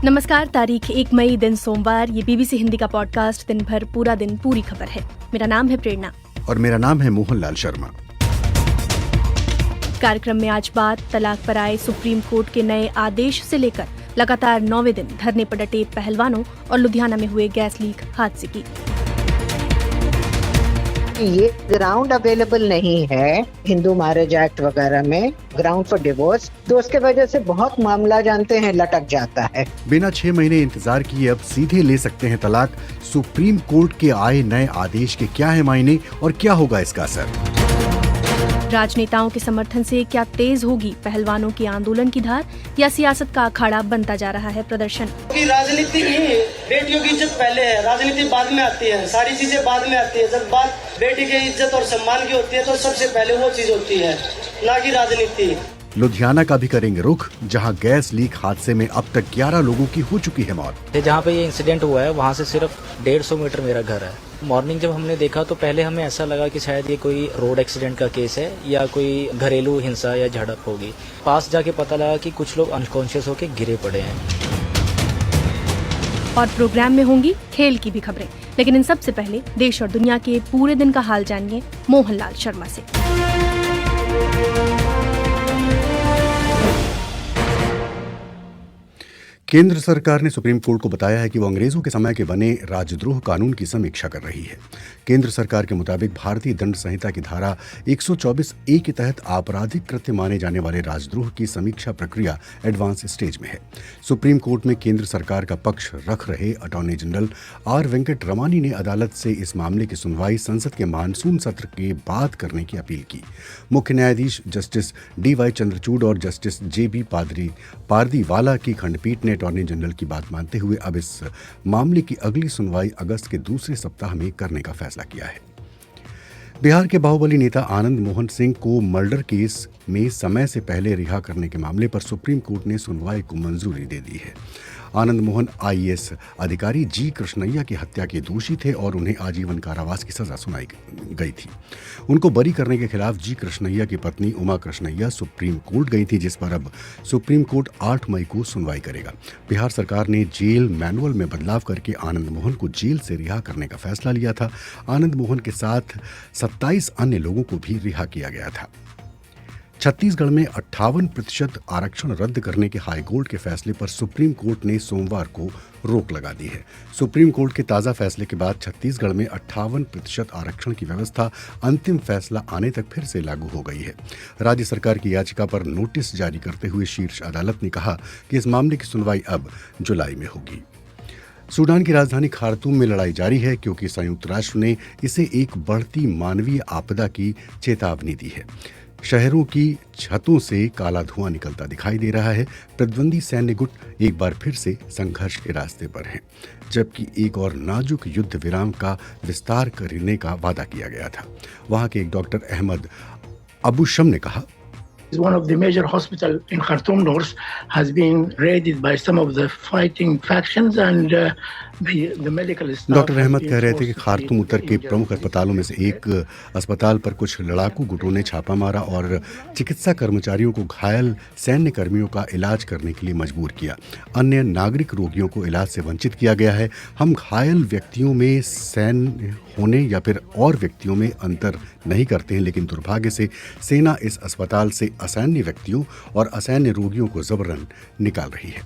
नमस्कार। तारीख 1 मई दिन सोमवार। ये बीबीसी हिंदी का पॉडकास्ट दिन भर पूरा दिन पूरी खबर है। मेरा नाम है प्रेरणा और मेरा नाम है मोहनलाल शर्मा। कार्यक्रम में आज बात तलाक पर आए सुप्रीम कोर्ट के नए आदेश से लेकर लगातार 9वें दिन धरने पर डटे पहलवानों और लुधियाना में हुए गैस लीक हादसे की। ये ग्राउंड अवेलेबल नहीं है हिंदू मैरिज एक्ट वगैरह में, ग्राउंड फॉर डिवोर्स, तो उसके वजह से बहुत मामला जानते हैं लटक जाता है। बिना 6 महीने इंतजार किए अब सीधे ले सकते हैं तलाक। सुप्रीम कोर्ट के आए नए आदेश के क्या है मायने और क्या होगा इसका असर? राजनेताओं के समर्थन से क्या तेज होगी पहलवानों की आंदोलन की धार, या सियासत का अखाड़ा बनता जा रहा है प्रदर्शन? राजनीति ही बेटियों की इज्जत पहले है, राजनीति बाद में आती है, सारी चीजें बाद में आती है। जब बात बेटी की इज्जत और सम्मान की होती है तो सबसे पहले वो चीज होती है, ना कि राजनीति। लुधियाना का भी करेंगे रुख, जहां गैस लीक हादसे में अब तक 11 लोगों की हो चुकी है मौत। जहां पे ये इंसिडेंट हुआ है वहां से सिर्फ 150 मीटर मेरा घर है। मॉर्निंग जब हमने देखा तो पहले हमें ऐसा लगा कि शायद ये कोई रोड एक्सीडेंट का केस है या कोई घरेलू हिंसा या झड़प होगी। पास जाके पता लगा कि कुछ लोग अनकॉन्शियस होकर गिरे पड़े हैं। और प्रोग्राम में होंगी खेल की भी खबरें, लेकिन इन सबसे पहले देश और दुनिया के पूरे दिन का हाल जानिए मोहनलाल शर्मा से। केंद्र सरकार ने सुप्रीम कोर्ट को बताया है कि वो अंग्रेजों के समय के बने राजद्रोह कानून की समीक्षा कर रही है। केंद्र सरकार के मुताबिक भारतीय दंड संहिता की धारा 124A के तहत आपराधिक कृत्य माने जाने वाले राजद्रोह की समीक्षा प्रक्रिया एडवांस स्टेज में है। सुप्रीम कोर्ट में केंद्र सरकार का पक्ष रख रहे attorney general R Venkataramani ने अदालत से इस मामले की सुनवाई संसद के मानसून सत्र के बाद करने की अपील की। मुख्य न्यायाधीश जस्टिस DY चंद्रचूड़ और जस्टिस JB पारदीवाला की खंडपीठ ने अटॉर्नी जनरल की बात मानते हुए अब इस मामले की अगली सुनवाई अगस्त के दूसरे सप्ताह में करने का फैसला किया है। बिहार के बाहुबली नेता आनंद मोहन सिंह को मर्डर केस में समय से पहले रिहा करने के मामले पर सुप्रीम कोर्ट ने सुनवाई को मंजूरी दे दी है। आनंद मोहन IAS अधिकारी जी कृष्णैया की हत्या के दोषी थे और उन्हें आजीवन कारावास की सजा सुनाई गई थी। उनको बरी करने के खिलाफ जी कृष्णैया की पत्नी उमा कृष्णैया सुप्रीम कोर्ट गई थी, जिस पर अब सुप्रीम कोर्ट 8 मई को सुनवाई करेगा। बिहार सरकार ने जेल मैनुअल में बदलाव करके आनंद मोहन को जेल से रिहा करने का फैसला लिया था। आनंद मोहन के साथ 27 अन्य लोगों को भी रिहा किया गया था। छत्तीसगढ़ में 58% आरक्षण रद्द करने के हाईकोर्ट के फैसले पर सुप्रीम कोर्ट ने सोमवार को रोक लगा दी है। सुप्रीम कोर्ट के ताज़ा फैसले के बाद छत्तीसगढ़ में 58% आरक्षण की व्यवस्था अंतिम फैसला आने तक फिर से लागू हो गई है। राज्य सरकार की याचिका पर नोटिस जारी करते हुए शीर्ष अदालत ने कहा कि इस मामले की सुनवाई अब जुलाई में होगी। सूडान की राजधानी खार्तूम में लड़ाई जारी है क्योंकि संयुक्त राष्ट्र ने इसे एक बढ़ती मानवीय आपदा की चेतावनी दी है। शहरों की छतों से काला धुआं निकलता दिखाई दे रहा है। प्रतिद्वंदी सैन्य गुट एक बार फिर से संघर्ष के रास्ते पर हैं, जबकि एक और नाजुक युद्ध विराम का विस्तार करने का वादा किया गया था। वहां के एक डॉक्टर अहमद अबू शम ने कहा, One of the major hospitals in Khartoum North has been raided by some of the fighting factions and the medical staff. Doctor Ahmed कह रहे थे कि खार्तूम उत्तर के प्रमुख अस्पतालों में से एक अस्पताल पर कुछ लड़ाकू गुटों ने छापा मारा और चिकित्सा कर्मचारियों को घायल सैन्य कर्मियों का इलाज करने के लिए मजबूर किया। अन्य नागरिक रोगियों को इलाज से वंचित किया गया है। हम घायल व्यक्तियों में सैन्य होने या फिर और व्यक्तियों में अंतर नहीं करते हैं, लेकिन दुर्भाग्य से सेना इस अस्पताल से असैन्य व्यक्तियों और असैन्य रोगियों को जबरन निकाल रही है।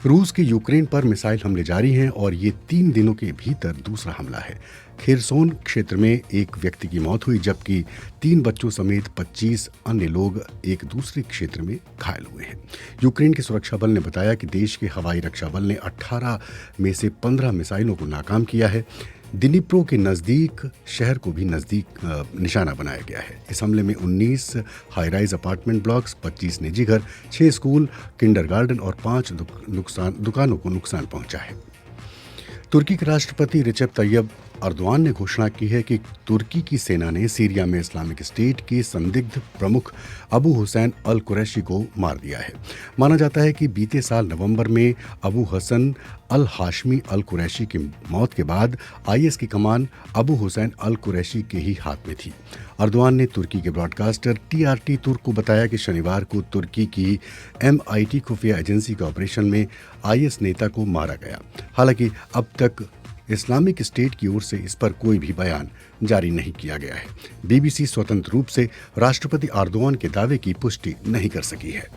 रूस के यूक्रेन पर मिसाइल हमले जारी हैं और ये 3 दिनों के भीतर दूसरा हमला है। खेरसोन क्षेत्र में एक व्यक्ति की मौत हुई, जबकि 3 बच्चों समेत 25 अन्य लोग एक दूसरे क्षेत्र में घायल हुए हैं। यूक्रेन के सुरक्षा बल ने बताया कि देश के हवाई रक्षा बल ने 18 में से 15 मिसाइलों को नाकाम किया है। दिनीप्रो के नज़दीक शहर को भी निशाना बनाया गया है। इस हमले में 19 हाई राइज अपार्टमेंट ब्लॉक्स, 25 निजी घर, 6 स्कूल, किंडरगार्टन और 5 दुकानों को नुकसान पहुंचा है। तुर्की के राष्ट्रपति रिसेप तैयब अर्दवान ने घोषणा की है कि तुर्की की सेना ने सीरिया में इस्लामिक स्टेट के संदिग्ध प्रमुख अबू हुसैन अल कुरैशी को मार दिया है। माना जाता है कि बीते साल नवंबर में अबू हसन अल हाशमी अल कुरैशी की मौत के बाद आईएस की कमान अबू हुसैन अल कुरैशी के ही हाथ में थी। अर्दवान ने तुर्की के ब्रॉडकास्टर TRT तुर्क को बताया कि शनिवार को तुर्की की MIT खुफिया एजेंसी के ऑपरेशन में आईएस नेता को मारा गया। हालांकि अब तक इस्लामिक स्टेट की ओर से इस पर कोई भी बयान जारी नहीं किया गया है। BBC स्वतंत्र रूप से राष्ट्रपति अर्दवान के दावे की पुष्टि नहीं कर सकी है।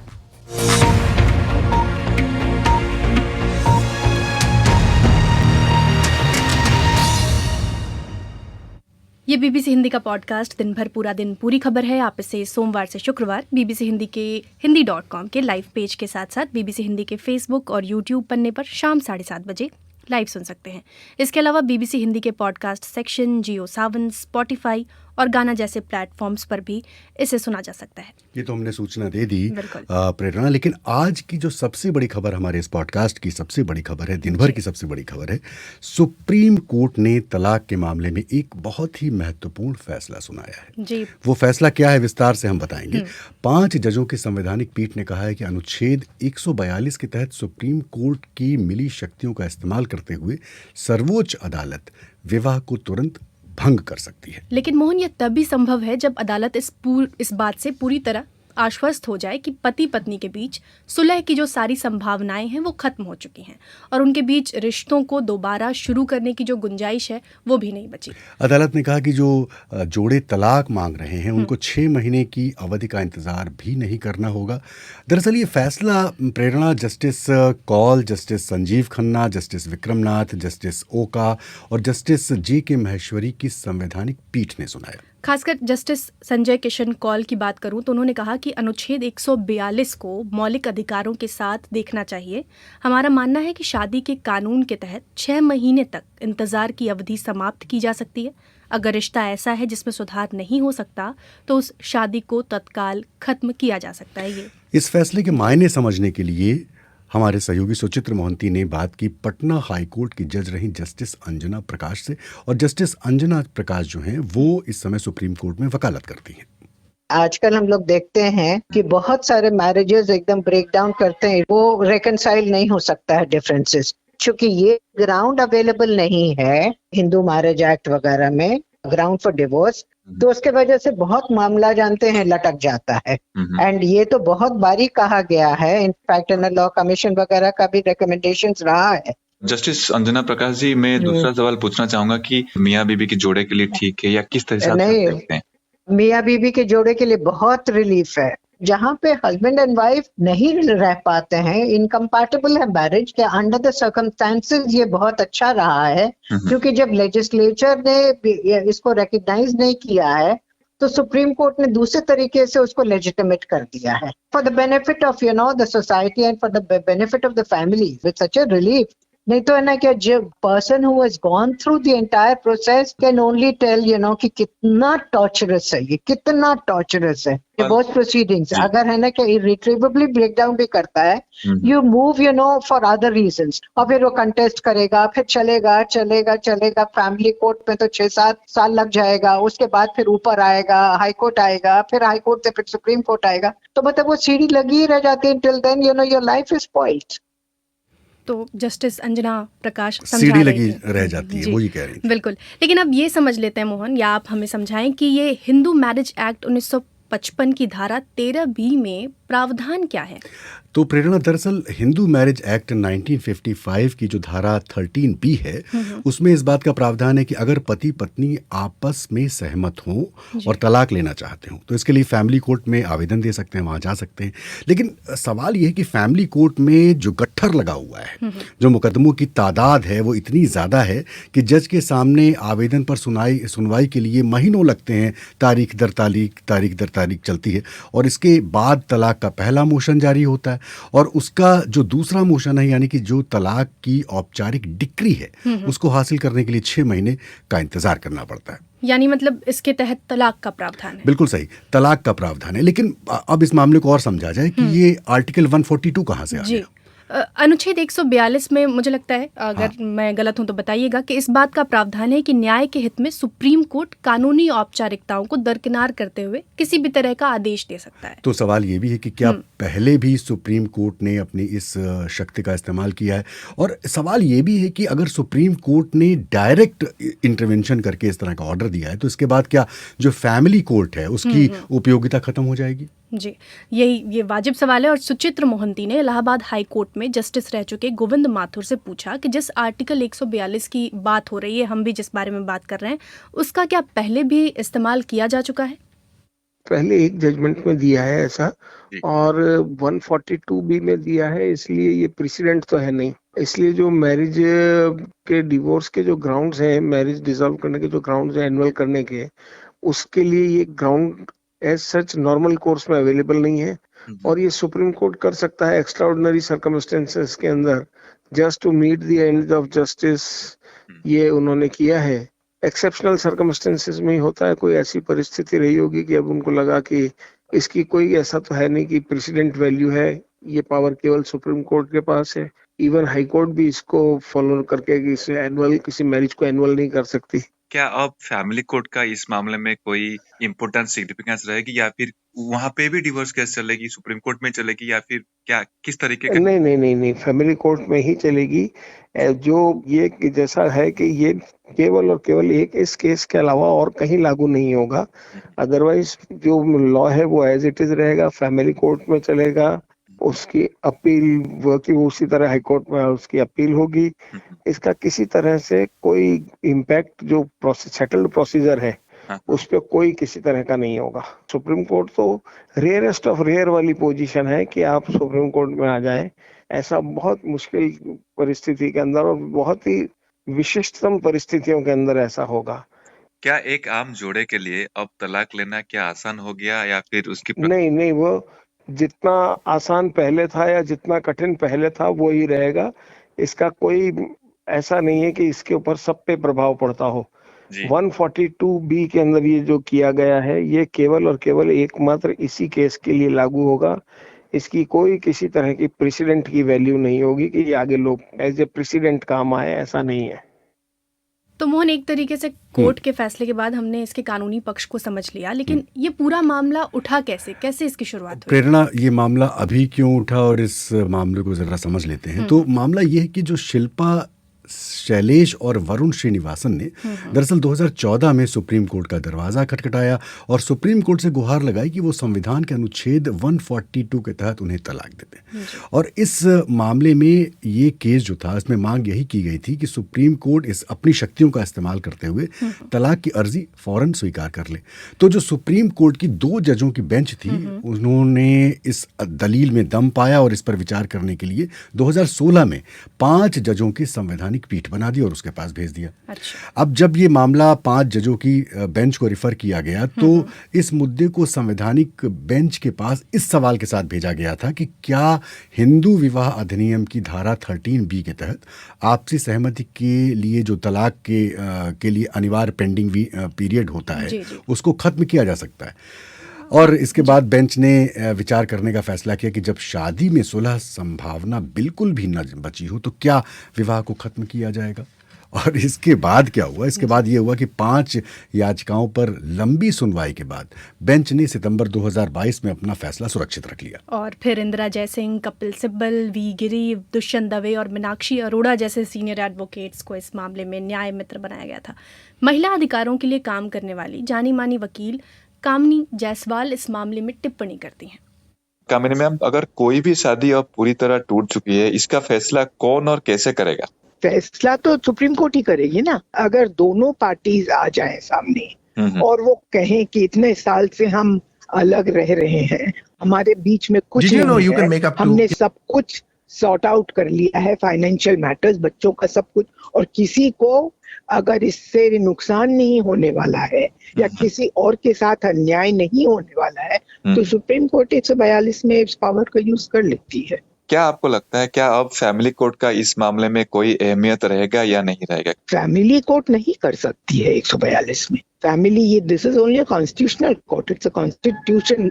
ये BBC हिंदी का पॉडकास्ट दिन भर पूरा दिन पूरी खबर है। आप इसे सोमवार से शुक्रवार BBC हिंदी के hindi.com के लाइव पेज के साथ साथ BBC हिंदी के फेसबुक और यूट्यूब पन्ने पर शाम 7:30 बजे लाइव सुन सकते हैं। इसके अलावा BBC हिंदी के पॉडकास्ट सेक्शन, जियो सावन, स्पॉटिफाई और गाना जैसे प्लेटफॉर्म्स पर भी इसे सुना जा सकता है। ये तो हमने सूचना दे दी बिल्कुल। प्रेरणा, लेकिन आज की जो सबसे बड़ी खबर, हमारे इस पॉडकास्ट की सबसे बड़ी खबर है, दिन भर की सबसे बड़ी खबर है, सुप्रीम कोर्ट ने तलाक के मामले में एक बहुत ही महत्वपूर्ण फैसला सुनाया है। जी। वो फैसला क्या है विस्तार से हम बताएंगे। 5 जजों की संवैधानिक पीठ ने कहा है कि अनुच्छेद 142 के तहत सुप्रीम कोर्ट की मिली शक्तियों का इस्तेमाल करते हुए सर्वोच्च अदालत विवाह को तुरंत भंग कर सकती है। लेकिन मोहन, यह तभी संभव है जब अदालत इस बात से पूरी तरह आश्वस्त हो जाए कि पति पत्नी के बीच सुलह की जो सारी संभावनाएं हैं वो खत्म हो चुकी हैं और उनके बीच रिश्तों को दोबारा शुरू करने की जो गुंजाइश है वो भी नहीं बची। अदालत ने कहा कि जो जोड़े तलाक मांग रहे हैं उनको 6 महीने की अवधि का इंतजार भी नहीं करना होगा। दरअसल ये फैसला प्रेरणा justice Kaul, justice Sanjiv Khanna, justice Vikram Nath, justice Oka और जस्टिस JK महेश्वरी की संवैधानिक पीठ ने सुनाया। खासकर जस्टिस संजय किशन कौल की बात करूं तो उन्होंने कहा कि अनुच्छेद 142 को मौलिक अधिकारों के साथ देखना चाहिए। हमारा मानना है कि शादी के कानून के तहत 6 महीने तक इंतजार की अवधि समाप्त की जा सकती है। अगर रिश्ता ऐसा है जिसमें सुधार नहीं हो सकता तो उस शादी को तत्काल खत्म किया जा सकता है। ये इस फैसले के मायने समझने के लिए हमारे सहयोगी सुचित्र मोहंती ने बात की पटना हाई कोर्ट की जज रही जस्टिस अंजना प्रकाश से। और जस्टिस अंजना प्रकाश जो हैं वो इस समय सुप्रीम कोर्ट में वकालत करती हैं। आजकल हम लोग देखते हैं कि बहुत सारे मैरिजेस एकदम ब्रेक डाउन करते हैं, वो रेकनसाइल नहीं हो सकता है डिफरेंसेस, क्योंकि ये ग्राउंड अवेलेबल नहीं है हिंदू मैरिज एक्ट वगैरह में, ग्राउंड फॉर डिवोर्स। तो उसके वजह से बहुत मामला जानते हैं लटक जाता है। एंड ये तो बहुत बारीक कहा गया है, इनफैक्ट लॉ कमीशन वगैरह का भी रिकमेंडेशंस रहा है। जस्टिस अंजना प्रकाश जी, मैं दूसरा सवाल पूछना चाहूंगा कि मियाँ बीबी के जोड़े के लिए ठीक है या किस तरह से आप देखते हैं? मियाँ बीबी के जोड़े के लिए बहुत रिलीफ है। जहाँ पे हस्बैंड एंड वाइफ नहीं रह पाते हैं, इनकम्पैटिबल है मैरिज के, अंडर द सर्कमस्टेंसेस ये बहुत अच्छा रहा है। क्योंकि जब लेजिस्लेचर ने इसको रिकॉग्नाइज नहीं किया है तो सुप्रीम कोर्ट ने दूसरे तरीके से उसको लेजिटिमेट कर दिया है, for the benefit of the society and for the benefit of the family, with such a relief. नहीं तो है ना कि जो person who has gone through the entire process can only tell कि कितना टॉर्चरस है, ये कितना टॉर्चरस है डिवोर्स प्रोसीडिंग्स। अगर है ना कि इरिट्रीवेबली ब्रेक डाउन भी करता है, you move for other reasons, और फिर वो कंटेस्ट करेगा, फिर चलेगा फैमिली कोर्ट में तो 6-7 साल लग जाएगा। उसके बाद फिर ऊपर आएगा, हाई कोर्ट आएगा, फिर हाई कोर्ट से फिर सुप्रीम कोर्ट आएगा। तो मतलब वो सीढ़ी लगी ही रह जाती है। Till then your life is spoiled. तो जस्टिस अंजना प्रकाश सीढ़ी लगी रह जाती है, वो ये कह रही थी। बिल्कुल। लेकिन अब ये समझ लेते हैं मोहन, या आप हमें समझाएं कि ये हिंदू मैरिज एक्ट 1955 की धारा 13B में प्रावधान क्या है? तो प्रेरणा, दरअसल हिंदू मैरिज एक्ट 1955 की जो धारा 13B है उसमें इस बात का प्रावधान है कि अगर पति पत्नी आपस में सहमत हों और तलाक लेना चाहते हो तो इसके लिए फैमिली कोर्ट में आवेदन दे सकते हैं, वहाँ जा सकते हैं। लेकिन सवाल ये है कि फैमिली कोर्ट में जो गट्ठर लगा हुआ है, जो मुकदमों की तादाद है वो इतनी ज़्यादा है कि जज के सामने आवेदन पर सुनवाई के लिए महीनों लगते हैं। तारीख दर तारीख चलती है और इसके बाद तलाक का पहला मोशन जारी होता है और उसका जो दूसरा मोशन है, यानी कि जो तलाक की औपचारिक डिक्री है, उसको हासिल करने के लिए 6 महीने का इंतजार करना पड़ता है। यानी मतलब इसके तहत तलाक का प्रावधान है। बिल्कुल सही, तलाक का प्रावधान है। लेकिन अब इस मामले को और समझा जाए कि ये आर्टिकल 142 कहाँ से आ गया? अनुच्छेद 142 में मुझे लगता है, अगर मैं गलत हूं तो बताइएगा, कि इस बात का प्रावधान है कि न्याय के हित में सुप्रीम कोर्ट कानूनी औपचारिकताओं को दरकिनार करते हुए किसी भी तरह का आदेश दे सकता है। तो सवाल ये भी है कि क्या पहले भी सुप्रीम कोर्ट ने अपनी इस शक्ति का इस्तेमाल किया है, और सवाल ये भी है कि अगर सुप्रीम कोर्ट ने डायरेक्ट इंटरवेंशन करके इस तरह का ऑर्डर दिया है तो इसके बाद क्या जो फैमिली कोर्ट है उसकी उपयोगिता खत्म हो जाएगी? जी, ये वाजिब सवाल है। और सुचित्र मोहंती ने इलाहाबाद हाई कोर्ट में जस्टिस रह चुके गोविंद माथुर से पूछा कि जिस आर्टिकल 142 की बात हो रही है, हम भी जिस बारे में बात कर रहे हैं, उसका क्या पहले भी इस्तेमाल किया जा चुका है? पहले एक जजमेंट में दिया है ऐसा, और 142B में दिया है, इसलिए ये प्रेसिडेंट तो है नहीं। इसलिए जो मैरिज के डिवोर्स के जो ग्राउंड्स हैं, मैरिज डिसॉल्व करने के जो ग्राउंड्स हैं एनुअल करने के, उसके लिए ये ground as such normal course में अवेलेबल नहीं है। और ये सुप्रीम कोर्ट कर सकता है एक्स्ट्राऑर्डिनरी सर्कमस्टेंसेस के अंदर, just to meet the end of justice. ये उन्होंने किया है। एक्सेप्शनल सर्कमस्टेंसेस में ही होता है, कोई ऐसी परिस्थिति रही होगी कि अब उनको लगा कि इसकी कोई ऐसा तो है नहीं कि प्रेसिडेंट वैल्यू है, ये पावर केवल सुप्रीम कोर्ट के पास है। इवन हाई कोर्ट भी इसको फॉलो करके कि इसे एनुअल, किसी मैरिज को एनुअल नहीं कर सकती। क्या अब फैमिली कोर्ट का इस मामले में कोई इम्पोर्टेंट सिग्निफिकेंस रहेगी, या फिर वहां पे भी डिवोर्स केस चलेगी, सुप्रीम कोर्ट में चलेगी, या फिर क्या किस तरीके का? नहीं, फैमिली कोर्ट में ही चलेगी। जो ये जैसा है कि ये केवल और केवल एक इस केस के अलावा और कहीं लागू नहीं होगा। अदरवाइज जो लॉ है वो एज इट इज रहेगा, फैमिली कोर्ट में चलेगा। उसकी अपील की उसी तरह हाई कोर्ट में उसकी अपील होगी। इसका किसी तरह से कोई इम्पैक्ट जो सेटल्ड प्रोसीजर है उस पर कोई किसी तरह का नहीं होगा। सुप्रीम कोर्ट तो रेयरेस्ट ऑफ रेयर वाली पोजीशन है कि आप सुप्रीम कोर्ट में आ जाएं। ऐसा बहुत मुश्किल परिस्थिति के अंदर और बहुत ही विशिष्टतम परिस्थितियों के अंदर ऐसा होगा। क्या एक आम जोड़े के लिए अब तलाक लेना क्या आसान हो गया, या फिर उसकी नहीं, वो जितना आसान पहले था या जितना कठिन पहले था वो ही रहेगा। इसका कोई ऐसा नहीं है कि इसके ऊपर सब पे प्रभाव पड़ता हो। 142B के अंदर ये जो किया गया है ये केवल और केवल एकमात्र इसी केस के लिए लागू होगा। इसकी कोई किसी तरह की प्रेसिडेंट की वैल्यू नहीं होगी कि ये आगे लोग एज ए प्रेसिडेंट काम आए, ऐसा नहीं है। तो मोहन, एक तरीके से कोर्ट के फैसले के बाद हमने इसके कानूनी पक्ष को समझ लिया, लेकिन ये पूरा मामला उठा कैसे इसकी शुरुआत हुई? प्रेरणा, ये मामला अभी क्यों उठा और इस मामले को जरा समझ लेते हैं। तो मामला ये है कि जो शिल्पा शैलेश और वरुण श्रीनिवासन ने दरअसल 2014 में सुप्रीम कोर्ट का दरवाज़ा खटखटाया और सुप्रीम कोर्ट से गुहार लगाई कि वो संविधान के अनुच्छेद 142 के तहत उन्हें तलाक देते हैं। और इस मामले में ये केस जो था, इसमें मांग यही की गई थी कि सुप्रीम कोर्ट इस अपनी शक्तियों का इस्तेमाल करते हुए तलाक की अर्जी फौरन स्वीकार कर ले। तो जो सुप्रीम कोर्ट की 2 जजों की बेंच थी, उन्होंने इस दलील में दम पाया और इस पर विचार करने के लिए 2016 में 5 जजों की संवैधानिक पीठ बना दी और उसके पास भेज दिया। अच्छा। अब जब ये मामला 5 जजों की बेंच को रिफर किया गया तो इस मुद्दे को संवैधानिक बेंच के पास इस सवाल के साथ भेजा गया था कि क्या हिंदू विवाह अधिनियम की धारा 13B के तहत आपसी सहमति के लिए जो तलाक के लिए अनिवार्य पेंडिंग पीरियड होता है उसको खत्म किया जा सकता है। और इसके बाद बेंच ने विचार करने का फैसला किया कि जब शादी में सुलह संभावना बिल्कुल भी न बची हो तो क्या विवाह को खत्म किया जाएगा। और इसके बाद क्या हुआ? इसके बाद ये हुआ कि 5 याचिकाओं पर लंबी सुनवाई के बाद बेंच ने सितंबर 2022 में अपना फैसला सुरक्षित रख लिया। और फिर इंदिरा जयसिंह, कपिल सिब्बल, वी गिरी, दुष्यंत दवे और मीनाक्षी अरोड़ा जैसे सीनियर एडवोकेट्स को इस मामले में न्याय मित्र बनाया गया था। महिला अधिकारों के लिए काम करने वाली जानी मानी वकील कामिनी जायसवाल इस मामले में टिप्पणी करती हैं। कामिनी मैम, अगर कोई भी शादी अब पूरी तरह टूट चुकी है, इसका फैसला कौन और कैसे करेगा? फैसला तो सुप्रीम कोर्ट ही करेगी ना। अगर दोनों पार्टीज आ जाएं सामने और वो कहें कि इतने साल से हम अलग रह रहे हैं, हमारे बीच में कुछ नहीं है, हमने सब कुछ सॉर्ट आउट कर लिया है, फाइनेंशियल मैटर्स, बच्चों का सब कुछ, और किसी को अगर इससे नुकसान नहीं होने वाला है या किसी और के साथ अन्याय नहीं होने वाला है तो सुप्रीम कोर्ट 142 में इस पावर का यूज कर लेती है। क्या आपको लगता है क्या अब फैमिली कोर्ट का इस मामले में कोई अहमियत रहेगा या नहीं रहेगा? फैमिली कोर्ट नहीं कर सकती है 142 में। फैमिली, ये this is only a constitutional court, it's a constitution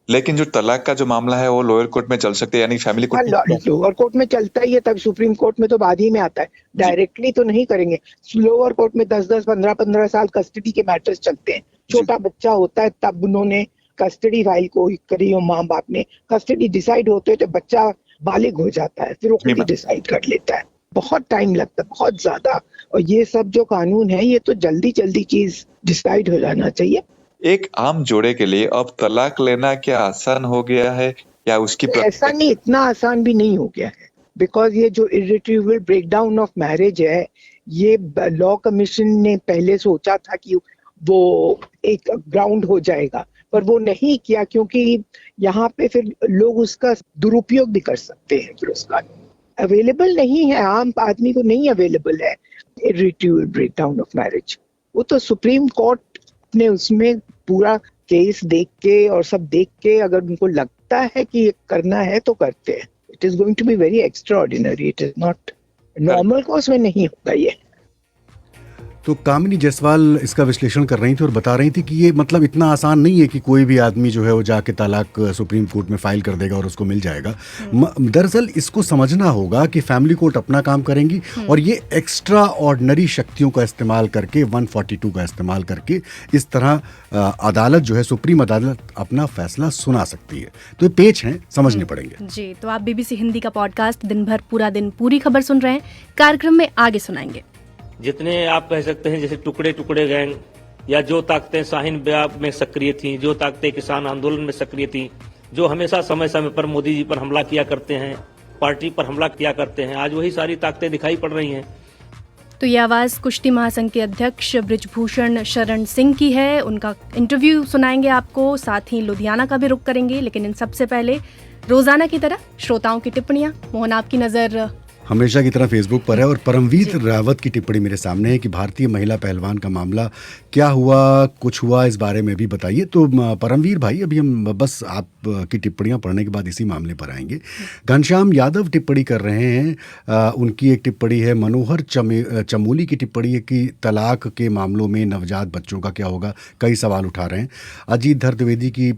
लेकिन जो तलाक का जो मामला है वो लोअर कोर्ट में चल सकते हैं, यानी फैमिली कोर्ट में। लोअर कोर्ट में चलता ही है, तब सुप्रीम कोर्ट में तो बाद ही में आता है, डायरेक्टली तो नहीं करेंगे। लोअर कोर्ट में 10-10, 15-15 साल कस्टडी के मैटर्स चलते हैं। छोटा बच्चा होता है तब उन्होंने कस्टडी फाइल को करी हो, माँ बाप ने कस्टडी डिसाइड होते है तो बच्चा बालिग हो जाता है, फिर वो खुद ही डिसाइड कर लेता है। बहुत टाइम लगता है, बहुत ज्यादा। और ये सब जो कानून है ये तो जल्दी जल्दी चीज डिसाइड हो जाना चाहिए। एक आम जोड़े के लिए अब तलाक लेना क्या आसान हो गया है या उसकी ऐसा नहीं, इतना आसान भी नहीं हो गया है, बिकॉज ये जो इर्रिट्रीवेबल ब्रेकडाउन ऑफ मैरिज है, ये लॉ कमीशन ने पहले सोचा था कि वो एक ग्राउंड हो जाएगा, पर वो नहीं किया, क्योंकि यहाँ पे फिर लोग उसका दुरुपयोग भी कर सकते हैं। फिर उसका अवेलेबल नहीं है, आम आदमी को नहीं अवेलेबल है इर्रिट्रीवेबल ब्रेकडाउन ऑफ मैरिज। वो तो सुप्रीम कोर्ट ने उसमें पूरा केस देख के और सब देख के अगर उनको लगता है कि ये करना है तो करते हैं। It is going to be very extraordinary, it is not normal course में नहीं होगा ये। तो कामिनी जायसवाल इसका विश्लेषण कर रही थी और बता रही थी कि ये मतलब इतना आसान नहीं है कि कोई भी आदमी जो है वो जाके तलाक सुप्रीम कोर्ट में फाइल कर देगा और उसको मिल जाएगा। दरअसल इसको समझना होगा कि फैमिली कोर्ट अपना काम करेंगी और ये एक्स्ट्रा ऑर्डिनरी शक्तियों का इस्तेमाल करके 142 का इस्तेमाल करके इस तरह अदालत जो है, सुप्रीम अदालत अपना फैसला सुना सकती है। तो ये पेच हैं, समझने पड़ेंगे। जी, तो आप बीबीसी हिंदी का पॉडकास्ट दिन भर पूरा दिन पूरी खबर सुन रहे हैं। कार्यक्रम में आगे सुनाएंगे जितने आप कह सकते हैं जैसे टुकड़े टुकड़े गैंग, या जो ताकतें शाहीन बाग में सक्रिय थी, जो ताकतें किसान आंदोलन में सक्रिय थी, जो हमेशा समय समय पर मोदी जी पर हमला किया करते हैं, पार्टी पर हमला किया करते हैं, आज वही सारी ताकतें दिखाई पड़ रही हैं। तो ये आवाज़ कुश्ती महासंघ के अध्यक्ष बृजभूषण शरण सिंह की है। उनका इंटरव्यू सुनाएंगे आपको, साथ ही लुधियाना का भी रुख करेंगे। लेकिन इन सबसे पहले रोजाना की तरह श्रोताओं की टिप्पणियां। मोहन, आपकी नज़र हमेशा की तरह फेसबुक पर है और परमवीर रावत की टिप्पणी मेरे सामने है कि भारतीय महिला पहलवान का मामला क्या हुआ, कुछ हुआ, इस बारे में भी बताइए। तो परमवीर भाई, अभी हम बस आप की टिप्पणियां पढ़ने के बाद इसी मामले पर आएंगे। घनश्याम यादव टिप्पणी कर रहे हैं, उनकी एक टिप्पणी है। मनोहर चमोली की टिप्पणी है कि तलाक के मामलों में नवजात बच्चों का क्या होगा, कई सवाल उठा रहे हैं। अजीत धर द्विवेदी की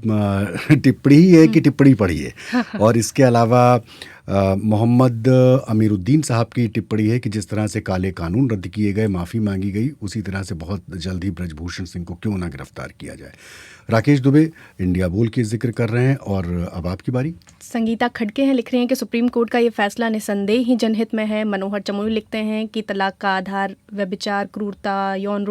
टिप्पणी ही है कि टिप्पणी पढ़िए। और इसके अलावा मोहम्मद अमीरुद्दीन साहब की टिप्पणी है कि जिस तरह से काले कानून रद्द किए गए, माफ़ी मांगी गई, उसी तरह से बहुत जल्द ही ब्रजभूषण सिंह को क्यों ना गिरफ्तार किया जाए। राकेश दुबे इंडिया बोल के जिक्र कर रहे हैं। और अब आपकी बारी। संगीता खड़के हैं, लिख रही हैं कि सुप्रीम कोर्ट का ये फैसला निसंदेह ही जनहित में है। मनोहर चमोली लिखते हैं कि तलाक का आधार व्यभिचार, क्रूरता, यौन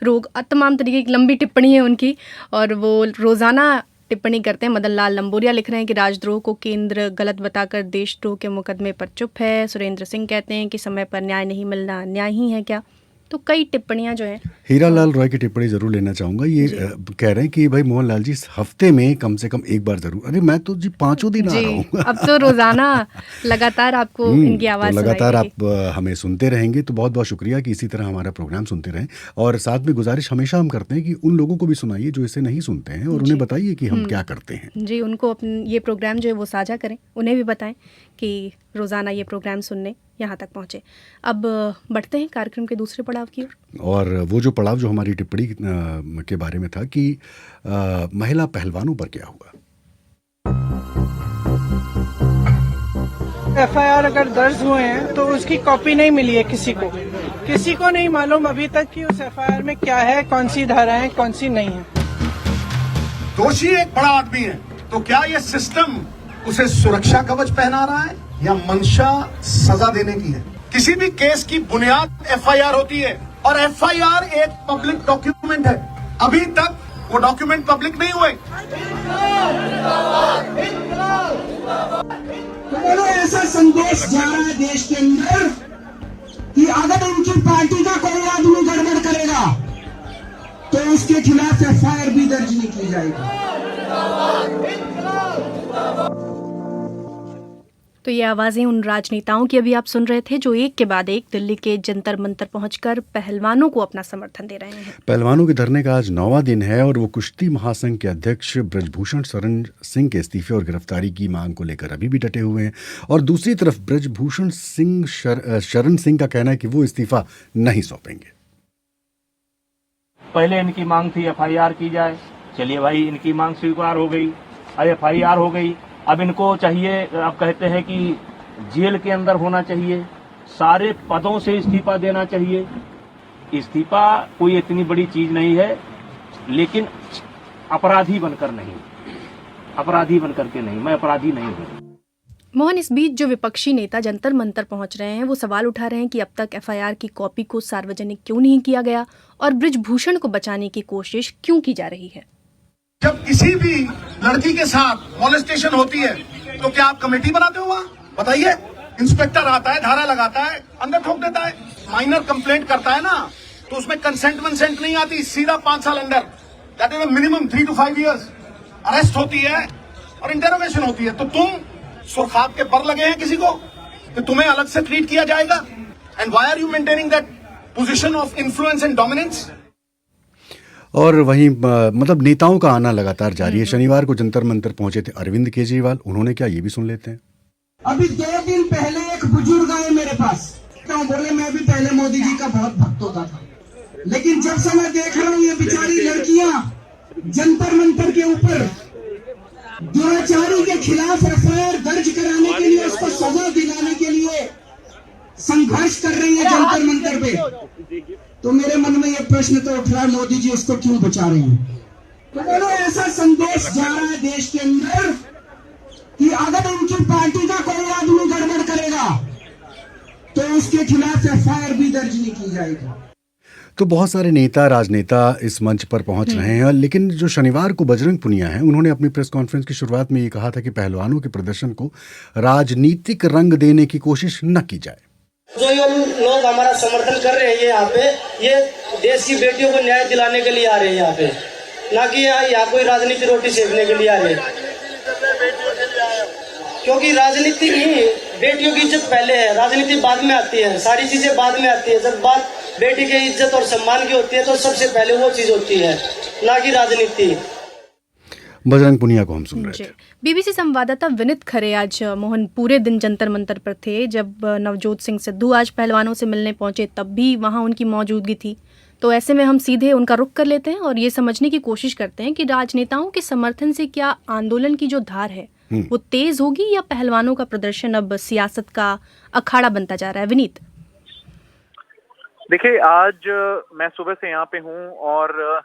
रोग, तमाम तरीके की लंबी टिप्पणी है उनकी। और वो रोज़ाना टिप्पणी करते हैं। मदन लाल लंबोरिया लिख रहे हैं कि राजद्रोह को केंद्र गलत बताकर देशद्रोह के मुकदमे पर चुप है। सुरेंद्र सिंह कहते हैं कि समय पर न्याय नहीं मिलना न्याय ही है क्या। तो कई टिप्पणियां जो हैं। हीरा लाल रॉय की टिप्पणी जरूर लेना चाहूँगा। ये कह रहे हैं कि भाई मोहन लाल जी हफ्ते में कम से कम एक बार जरूर। अरे मैं तो जी 5 दिन आ रहा हूँ। अब तो रोजाना लगातार आपको इनकी आवाज़ तो लगातार आप हमें सुनते रहेंगे। तो बहुत बहुत शुक्रिया कि इसी तरह हमारा प्रोग्राम सुनते रहें। और साथ में गुजारिश हमेशा हम करते हैं कि उन लोगों को भी सुनाइए जो इसे नहीं सुनते हैं, और उन्हें बताइए कि हम क्या करते हैं। जी, उनको अपने ये प्रोग्राम जो है वो साझा करें, उन्हें भी बताएं कि रोज़ाना ये प्रोग्राम सुनने यहाँ तक पहुँचे। अब बढ़ते हैं कार्यक्रम के दूसरे पड़ाव की ओर। और वो जो पड़ाव जो हमारी टिप्पणी के बारे में था कि महिला पहलवानों पर क्या हुआ। एफआईआर अगर दर्ज हुए हैं तो उसकी कॉपी नहीं मिली है किसी को नहीं मालूम अभी तक कि उस एफआईआर में क्या है, कौन सी धारा है, कौन सी नहीं है। दोषी एक बड़ा आदमी है, तो क्या ये सिस्टम उसे सुरक्षा कवच पहना रहा है या मंशा सजा देने की है? किसी भी केस की बुनियाद एफआईआर होती है, और एफआईआर एक पब्लिक डॉक्यूमेंट है। अभी तक वो डॉक्यूमेंट पब्लिक नहीं हुए। तो ऐसा संदेश जा रहा है देश के अंदर कि अगर उनकी पार्टी का कोई आदमी गड़बड़ करेगा तो उसके खिलाफ एफआईआर भी दर्ज नहीं की जाएगी। तो ये आवाज़ें उन राजनेताओं की अभी आप सुन रहे थे जो एक के बाद एक दिल्ली के जंतर मंतर पहुंचकर पहलवानों को अपना समर्थन दे रहे हैं। पहलवानों के धरने का आज 9वां दिन है और वो कुश्ती महासंघ के अध्यक्ष बृजभूषण शरण सिंह के इस्तीफे और गिरफ्तारी की मांग को लेकर अभी भी डटे हुए हैं। और दूसरी तरफ बृजभूषण सिंह शरण सिंह का कहना है कि वो इस्तीफा नहीं सौंपेंगे। पहले इनकी मांग थी एफआईआर की जाए, चलिए भाई इनकी मांग स्वीकार हो गई। FIR हो गई। अब इनको चाहिए, अब कहते हैं कि जेल के अंदर होना चाहिए, सारे पदों से इस्तीफा देना चाहिए। इस्तीफा कोई इतनी बड़ी चीज नहीं है, लेकिन अपराधी बनकर नहीं, अपराधी बनकर के नहीं, मैं अपराधी नहीं हूँ। मोहन, इस बीच जो विपक्षी नेता जंतर मंतर पहुंच रहे हैं वो सवाल उठा रहे हैं कि अब तक FIR की कॉपी को सार्वजनिक क्यों नहीं किया गया और बृजभूषण को बचाने की कोशिश क्यों की जा रही है। जब किसी भी लड़की के साथ मॉलेस्टेशन होती है तो क्या आप कमेटी बनाते हो? वहाँ बताइए, इंस्पेक्टर आता है, धारा लगाता है, अंदर ठोक देता है। माइनर कंप्लेंट करता है ना, तो उसमें कंसेंट वंसेंट नहीं आती, सीधा 5 साल अंदर, that is minimum 3 to 5 years arrest होती है और इंटरोगेशन होती है। तो तुम सुरखात के पर लगे हैं किसी को कि तुम्हें अलग से ट्रीट किया जाएगा? And why are you maintaining that position of influence and dominance? और वहीं मतलब नेताओं का आना लगातार जारी है। शनिवार को जंतर मंतर पहुंचे थे अरविंद केजरीवाल, उन्होंने क्या, ये भी सुन लेते हैं। अभी 2 दिन पहले एक बुजुर्ग आए मेरे पास, तो बोले मैं भी पहले मोदी जी का बहुत भक्त होता था, लेकिन जब से मैं देख रहा हूँ ये बेचारी लड़कियां जंतर मंतर के ऊपर दुराचारी के खिलाफ FIR दर्ज कराने के लिए, उसको सजा दिलाने के लिए संघर्ष कर रही है जंतर मंतर पे, तो मेरे मन में ये प्रश्न तो उठ रहा है, मोदी जी उसको क्यों बचा रहे हैं? तो बोलो ऐसा संदेश जा रहा है देश के अंदर कि अगर उनकी पार्टी का कोई आदमी गड़बड़ करेगा तो उसके खिलाफ FIR भी दर्ज नहीं की जाएगी। तो बहुत सारे नेता, राजनेता इस मंच पर पहुंच रहे हैं, लेकिन जो शनिवार को बजरंग पुनिया हैं, उन्होंने अपनी प्रेस कॉन्फ्रेंस की शुरुआत में ये कहा था कि पहलवानों के प्रदर्शन को राजनीतिक रंग देने की कोशिश न की जाए। जो ये लोग हमारा समर्थन कर रहे हैं ये यहाँ पे, ये देश की बेटियों को न्याय दिलाने के लिए आ रहे हैं यहाँ पे, ना कि यहाँ कोई राजनीति रोटी सेकने के लिए आ रहे हैं। क्योंकि राजनीति में बेटियों की इज्जत पहले है, राजनीति बाद में आती है, सारी चीजें बाद में आती है। जब बात बेटी की इज्जत और सम्मान की होती है तो सबसे पहले वो चीज होती है, ना कि राजनीति। बजरंग पुनिया को हम सुन रहे थे। BBC संवाददाता विनीत खरे आज मोहन पूरे दिन जंतर मंतर पर थे। जब नवजोत सिंह सिद्धू आज पहलवानों से मिलने पहुंचे तब भी वहां उनकी मौजूदगी थी। तो ऐसे में हम सीधे उनका रुख कर लेते हैं और ये समझने की कोशिश करते हैं कि राजनेताओं के समर्थन से क्या आंदोलन की जो धार है वो तेज होगी या पहलवानों का प्रदर्शन अब सियासत का अखाड़ा बनता जा रहा है। विनीत, देखिए, आज मैं सुबह से यहाँ पे हूँ और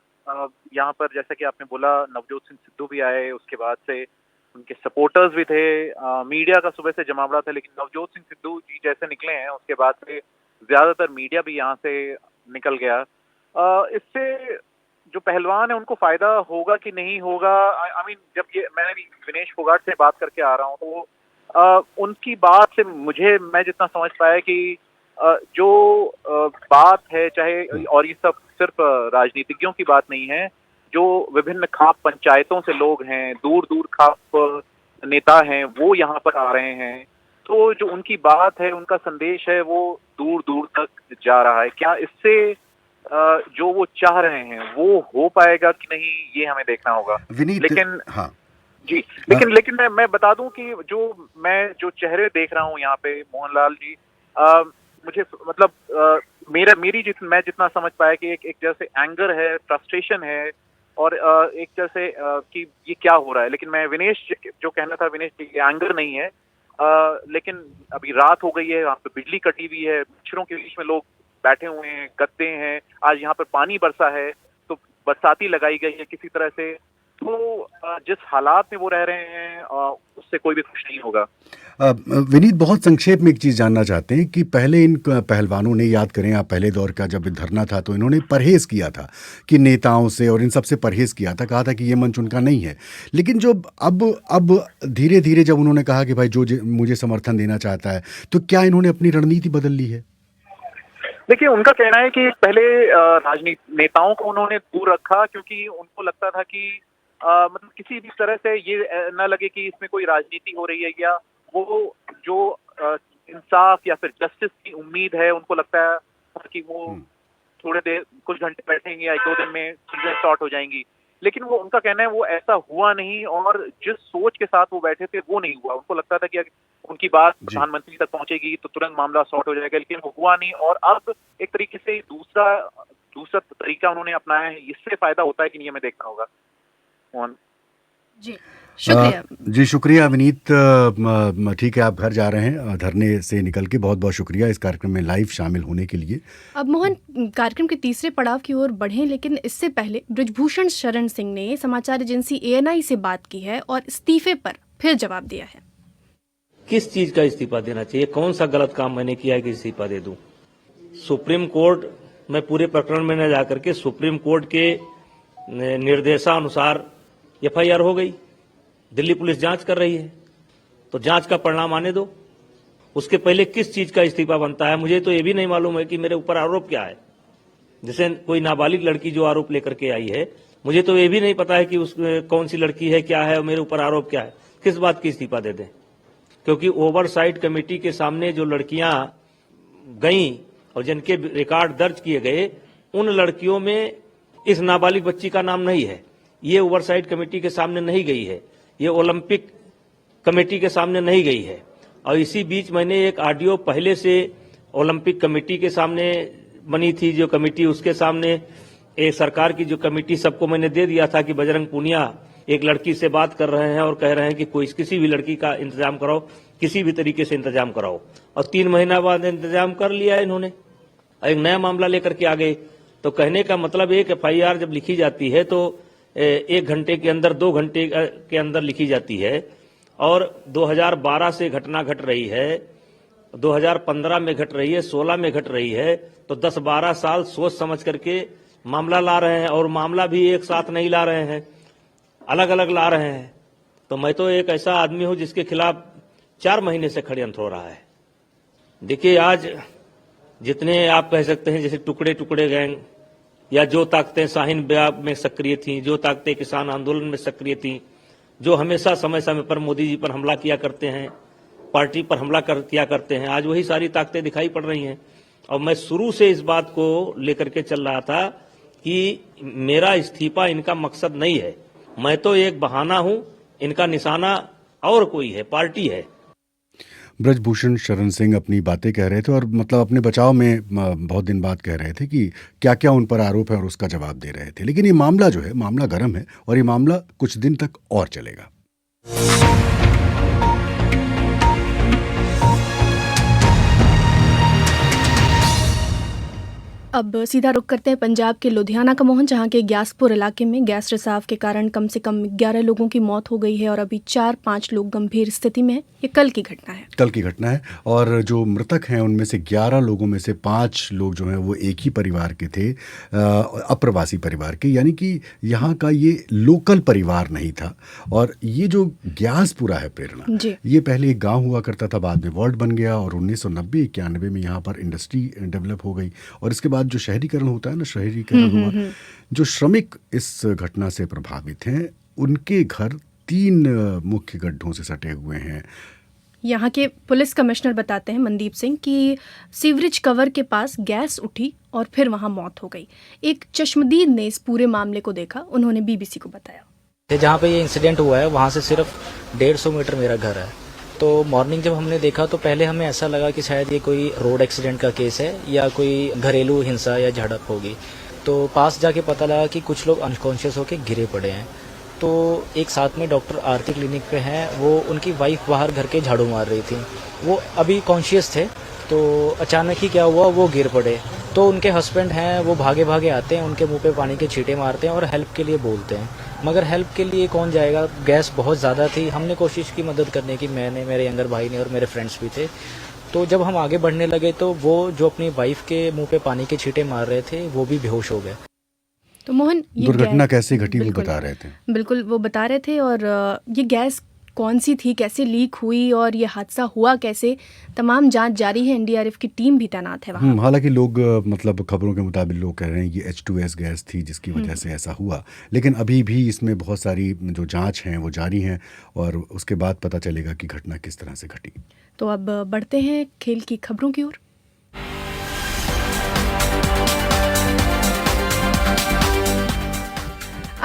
यहाँ पर जैसा कि आपने बोला नवजोत सिंह सिद्धू भी आए, उसके बाद से उनके सपोर्टर्स भी थे, मीडिया का सुबह से जमावड़ा था, लेकिन नवजोत सिंह सिद्धू जी जैसे निकले हैं उसके बाद से ज्यादातर मीडिया भी यहाँ से निकल गया। इससे जो पहलवान है उनको फायदा होगा कि नहीं होगा, आई मीन जब ये मैं भी विनेश फोगाट से बात करके आ रहा हूँ तो उनकी बात से मैं जितना समझ पाया कि जो बात है चाहे, और ये सब सिर्फ राजनीतिज्ञों की बात नहीं है, जो विभिन्न खाप पंचायतों से लोग हैं, दूर दूर खाप नेता हैं, वो यहाँ पर आ रहे हैं, तो जो उनकी बात है, उनका संदेश है, वो दूर दूर तक जा रहा है। क्या इससे जो वो चाह रहे हैं वो हो पाएगा कि नहीं, ये हमें देखना होगा। लेकिन हाँ जी, लेकिन मैं बता दूं कि जो चेहरे देख रहा हूँ यहाँ पे मोहनलाल जी, मुझे मतलब मैं जितना समझ पाया कि एक जैसे एंगर है, फ्रस्ट्रेशन है और एक जैसे कि ये क्या हो रहा है। लेकिन मैं विनेश जो कहना था, विनेश जी एंगर नहीं है, लेकिन अभी रात हो गई है, वहाँ पे बिजली कटी हुई है, मच्छरों के बीच में लोग बैठे हुए हैं, गद्दे हैं, आज यहाँ पर पानी बरसा है तो बरसाती लगाई गई है किसी तरह से, तो जिस हालात में वो रह रहे हैं उससे कोई भी खुश नहीं होगा। विनीत, बहुत संक्षेप में एक चीज़ जानना चाहते हैं कि पहले इन पहलवानों ने, याद करें आप पहले दौर का जब धरना था तो इन्होंने परहेज किया था कि नेताओं से और इन सब से परहेज किया था, कहा था कि ये मंच उनका नहीं है। लेकिन जो अब धीरे धीरे जब उन्होंने कहा कि भाई जो मुझे समर्थन देना चाहता है, तो क्या इन्होंने अपनी रणनीति बदल ली है? देखिए, उनका कहना है कि पहले राजनीतिक नेताओं को उन्होंने दूर रखा क्योंकि उनको लगता था कि मतलब किसी भी तरह से ये न लगे कि इसमें कोई राजनीति हो रही है, या वो जो इंसाफ या फिर जस्टिस की उम्मीद है, उनको लगता है कि वो थोड़े देर कुछ घंटे बैठेंगे या 1-2 दिन में चीजें सॉर्ट हो जाएंगी। लेकिन वो उनका कहना है वो ऐसा हुआ नहीं, और जिस सोच के साथ वो बैठे थे वो नहीं हुआ। उनको लगता था कि उनकी बात प्रधानमंत्री तक पहुंचेगी तो तुरंत मामला सॉर्ट हो जाएगा, लेकिन वो हुआ नहीं। और अब एक तरीके से दूसरा तरीका उन्होंने अपनाया है, इससे फायदा होता है कि नहीं हमें देखना होगा। जी, शुक्रिया। जी शुक्रिया विनीत। ठीक है, आप घर जा रहे हैं धरने से निकल के। बहुत बहुत शुक्रिया इस कार्यक्रम में लाइव शामिल होने के लिए। अब मोहन, कार्यक्रम के तीसरे पड़ाव की ओर बढ़ें, लेकिन इससे पहले बृजभूषण शरण सिंह ने समाचार एजेंसी ANI से बात की है और इस्तीफे पर फिर जवाब दिया है। किस चीज का इस्तीफा देना चाहिए, कौन सा गलत काम मैंने किया है कि इस्तीफा दे दूं? सुप्रीम कोर्ट में पूरे प्रकरण में न जाकर के सुप्रीम कोर्ट के निर्देशानुसार FIR हो गई, दिल्ली पुलिस जांच कर रही है, तो जांच का परिणाम आने दो। उसके पहले किस चीज का इस्तीफा बनता है, मुझे तो ये भी नहीं मालूम है कि मेरे ऊपर आरोप क्या है। जैसे कोई नाबालिग लड़की जो आरोप लेकर के आई है, मुझे तो ये भी नहीं पता है कि उस कौन सी लड़की है, क्या है, और मेरे ऊपर आरोप क्या है। किस बात की इस्तीफा दे दें? क्योंकि ओवरसाइट कमेटी के सामने जो लड़कियां गईं और जिनके रिकॉर्ड दर्ज किए गए, उन लड़कियों में इस नाबालिग बच्ची का नाम नहीं है। ये ओवरसाइट कमेटी के सामने नहीं गई है, ये ओलंपिक कमेटी के सामने नहीं गई है। और इसी बीच मैंने एक ऑडियो पहले से ओलंपिक कमेटी के सामने बनी थी जो कमेटी, उसके सामने एक सरकार की जो कमेटी, सबको मैंने दे दिया था कि बजरंग पूनिया एक लड़की से बात कर रहे हैं और कह रहे हैं कि कोई किसी भी लड़की का इंतजाम कराओ, किसी भी तरीके से इंतजाम कराओ। और 3 महीना बाद इंतजाम कर लिया इन्होंने, एक नया मामला लेकर के आ गए। तो कहने का मतलब एक FIR जब लिखी जाती है तो 1 घंटे के अंदर, 2 घंटे के अंदर लिखी जाती है, और 2012 से घटना घट रही है, 2015 में घट रही है, 16 में घट रही है, तो 10-12 साल सोच समझ करके मामला ला रहे हैं, और मामला भी एक साथ नहीं ला रहे हैं, अलग अलग ला रहे हैं। तो मैं तो एक ऐसा आदमी हूं जिसके खिलाफ 4 महीने से षड्यंत्र हो रहा है। देखिए, आज जितने आप कह सकते हैं जैसे टुकड़े टुकड़े गैंग, या जो ताकतें शाहीन बाग में सक्रिय थी, जो ताकतें किसान आंदोलन में सक्रिय थी, जो हमेशा समय समय पर मोदी जी पर हमला किया करते हैं, पार्टी पर हमला किया करते हैं, आज वही सारी ताकतें दिखाई पड़ रही हैं। और मैं शुरू से इस बात को लेकर के चल रहा था कि मेरा इस्तीफा इनका मकसद नहीं है, मैं तो एक बहाना हूं, इनका निशाना और कोई है, पार्टी है। ब्रजभूषण शरण सिंह अपनी बातें कह रहे थे और मतलब अपने बचाव में बहुत दिन बाद कह रहे थे कि क्या क्या उन पर आरोप है और उसका जवाब दे रहे थे। लेकिन ये मामला जो है, मामला गर्म है और ये मामला कुछ दिन तक और चलेगा। अब सीधा रुख करते हैं पंजाब के लुधियाना का मोहन, जहां के ग्यासपुर इलाके में गैस रिसाव के कारण कम से कम 11 लोगों की मौत हो गई है और अभी 4-5 लोग गंभीर स्थिति में हैं। ये कल की घटना है। कल की घटना है और जो मृतक हैं उनमें से 11 लोगों में से 5 लोग जो हैं वो एक ही परिवार के थे, अप्रवासी परिवार के, यानी कि यहाँ का ये लोकल परिवार नहीं था। और ये जो ग्यासपुरा है प्रेरणा, ये पहले एक गाँव हुआ करता था, बाद में वार्ड बन गया और 1990-91 में यहाँ पर इंडस्ट्री डेवलप हो गई। और इसके बाद जो शहरीकरण होता है ना, शहरीकरण हुआ। जो श्रमिक इस घटना से प्रभावित हैं उनके घर 3 मुख्य गड्ढों से सटे हुए हैं। यहाँ के पुलिस कमिश्नर बताते हैं मनदीप सिंह कि सीवरेज कवर के पास गैस उठी और फिर वहाँ मौत हो गई। एक चश्मदीद ने इस पूरे मामले को देखा, उन्होंने BBC को बताया। जहाँ पे ये इंसिडेंट हुआ है वहाँ से सिर्फ 150 मीटर मेरा घर है। तो मॉर्निंग जब हमने देखा तो पहले हमें ऐसा लगा कि शायद ये कोई रोड एक्सीडेंट का केस है या कोई घरेलू हिंसा या झड़प होगी। तो पास जाके पता लगा कि कुछ लोग अनकॉन्शियस होकर गिरे पड़े हैं। तो एक साथ में डॉक्टर आरती क्लिनिक पे हैं, वो उनकी वाइफ बाहर घर के झाड़ू मार रही थी, वो अभी कॉन्शियस थे। तो अचानक ही क्या हुआ, वो गिर पड़े। तो उनके हस्बैंड हैं, वो भागे भागे आते हैं, उनके मुंह पे पानी के छींटे मारते हैं और हेल्प के लिए बोलते हैं, मगर हेल्प के लिए कौन जाएगा, गैस बहुत ज़्यादा थी। हमने कोशिश की मदद करने की, मैंने, मेरे यंगर भाई ने और मेरे फ्रेंड्स भी थे। तो जब हम आगे बढ़ने लगे तो वो जो अपनी वाइफ के मुंह पे पानी के छींटे मार रहे थे वो भी बेहोश हो गए। तो मोहन, ये दुर्घटना कैसे घटी वो बता रहे थे। बिल्कुल, वो बता रहे थे। और ये गैस कौन सी थी, कैसे लीक हुई और ये हादसा हुआ कैसे, तमाम जांच जारी है। NDRF की टीम भी तैनात है वहाँ। हालांकि लोग मतलब खबरों के मुताबिक लोग कह रहे हैं कि H2S गैस थी जिसकी वजह से ऐसा हुआ। लेकिन अभी भी इसमें बहुत सारी जो जांच हैं वो जारी हैं और उसके बाद पता चलेगा कि घटना किस तरह से घटी। तो अब बढ़ते हैं खेल की खबरों की ओर।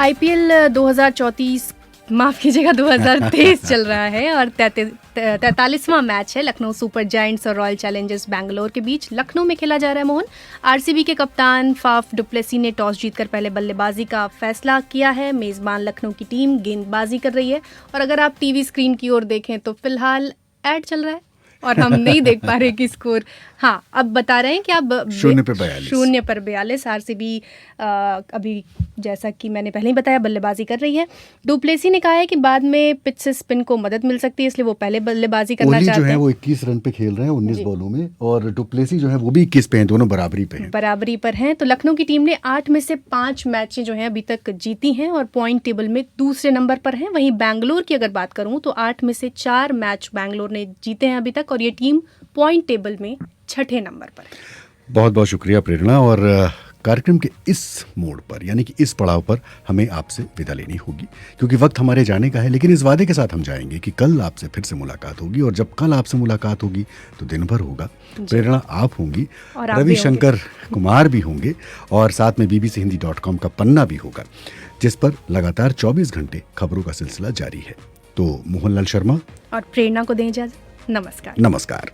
IPL 2034 माफ कीजिएगा 2023 चल रहा है और 43वां मैच है लखनऊ सुपर जायंट्स और रॉयल चैलेंजर्स बैंगलोर के बीच। लखनऊ में खेला जा रहा है मोहन। आरसीबी के कप्तान फाफ डुप्लेसी ने टॉस जीतकर पहले बल्लेबाजी का फैसला किया है। मेजबान लखनऊ की टीम गेंदबाजी कर रही है और अगर आप टीवी स्क्रीन की ओर देखें तो फिलहाल ऐड चल रहा है और हम नहीं देख पा रहे कि स्कोर। हाँ, अब बता रहे हैं कि अब 0 पर 42 आरसीबी अभी जैसा कि मैंने पहले ही बताया बल्लेबाजी कर रही है। डुप्लेसी ने कहा है कि बाद में पिच से स्पिन को मदद मिल सकती है, इसलिए वो पहले बल्लेबाजी करना चाहते हैं। जो है वो 21 रन पे खेल रहे हैं 19 बॉलों में और डुप्लेसी जो है वो भी 21 पे हैं, दोनों बराबरी पर हैं। तो लखनऊ की टीम ने 8 में से 5 मैचें जो हैं अभी तक जीती हैं और पॉइंट टेबल में दूसरे नंबर पर हैं। वहीं बैंगलोर की अगर बात करूं तो 8 में से 4 मैच बैंगलोर ने जीते हैं अभी तक और ये टीम पॉइंट टेबल में 6ठे नंबर पर है। बहुत बहुत शुक्रिया प्रेरणा। और कार्यक्रम के इस मोड़ पर यानी कि इस पड़ाव पर हमें आपसे विदा लेनी होगी क्योंकि वक्त हमारे जाने का है, लेकिन इस वादे के साथ हम जाएंगे कि कल आपसे फिर से मुलाकात होगी और जब कल आपसे मुलाकात होगी तो दिन भर होगा। प्रेरणा आप होंगी, रविशंकर कुमार भी होंगे और साथ में bbchindi.com का पन्ना भी होगा जिस पर लगातार 24 घंटे खबरों का सिलसिला जारी है। तो मोहनलाल शर्मा और प्रेरणा को दें इजाजत। नमस्कार। नमस्कार।